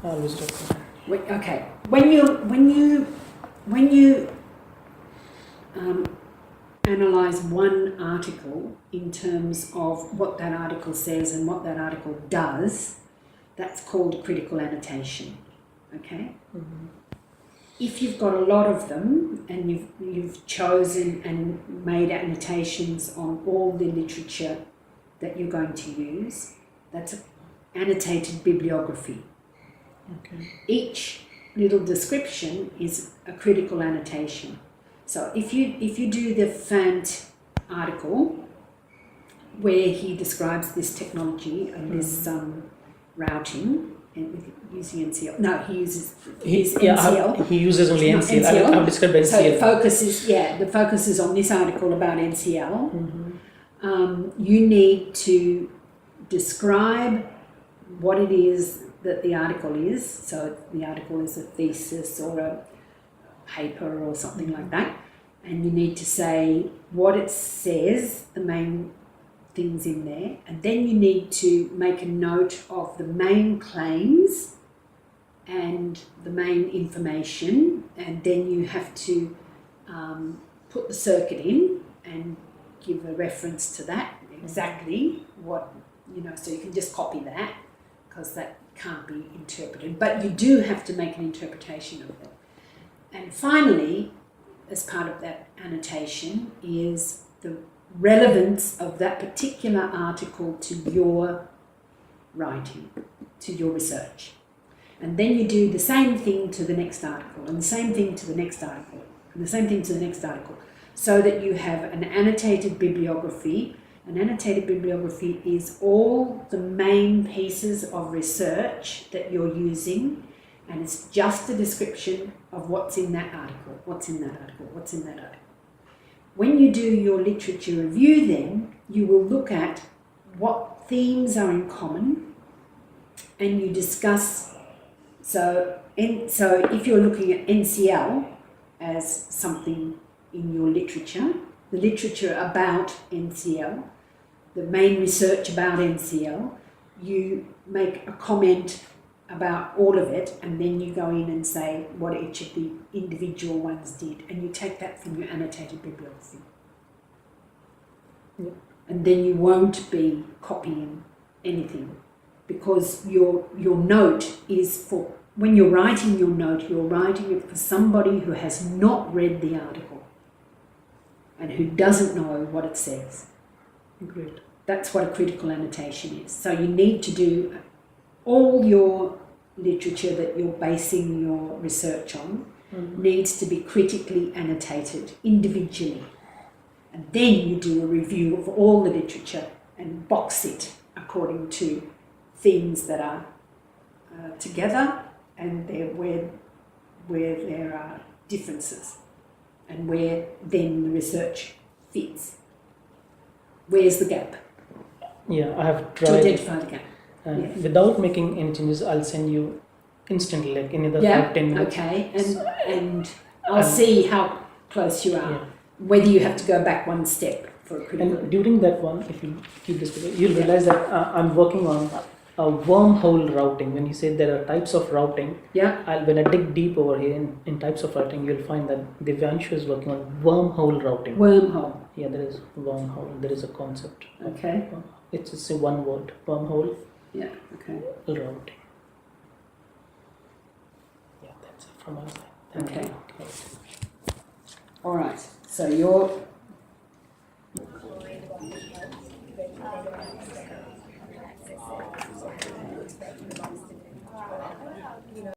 Always document. Okay. When you analyze one article in terms of what that article says and what that article does, that's called critical annotation. Okay. Mm-hmm. If you've got a lot of them and you've chosen and made annotations on all the literature that you're going to use, that's annotated bibliography. Okay. Each little description is a critical annotation. So if you do the Fant article where he describes this technology and this routing and using NCL. No, he uses NCL. He uses only NCL. I've described NCL. So the focus is on this article about NCL. Mm-hmm. You need to describe what it is that the article is. So the article is a thesis or a paper or something like that. And you need to say what it says, the main things in there. And then you need to make a note of the main claims and the main information. And then you have to put the circuit in and give a reference to that, exactly what, so you can just copy that because that can't be interpreted. But you do have to make an interpretation of it. And finally, as part of that annotation is the relevance of that particular article to your writing, to your research. And then you do the same thing to the next article, and the same thing to the next article, and the same thing to the next article, so that you have an annotated bibliography. An annotated bibliography is all the main pieces of research that you're using, and it's just a description of what's in that article, what's in that article, what's in that article. When you do your literature review then, you will look at what themes are in common and you discuss, so if you're looking at NCL as something in your literature, the literature about NCL, the main research about NCL, you make a comment about all of it, and then you go in and say what each of the individual ones did, and you take that from your annotated bibliography. Yep. And then you won't be copying anything, because your note is for, when you're writing your note, you're writing it for somebody who has not read the article and who doesn't know what it says. Great. That's what a critical annotation is. So you need to do all your literature that you're basing your research on needs to be critically annotated individually. And then you do a review of all the literature and box it according to themes that are together and where there are differences and where then the research fits. Where's the gap? Yeah, I have tried to identify the gap. And Yes. without making any changes, I'll send you instantly, like in either 10 minutes. Okay, and I'll see how close you are, whether you have to go back one step for a critical. And during that one, if you keep this together, you'll realize that I'm working on a wormhole routing. When you say there are types of routing, when I dig deep over here in types of routing, you'll find that Divyanshu is working on wormhole routing. Wormhole. Yeah, there is wormhole. There is a concept. Okay. It's just a one word, wormhole. Yeah. Okay. Routing. Yeah, that's it from my side. Thank you. All right. So your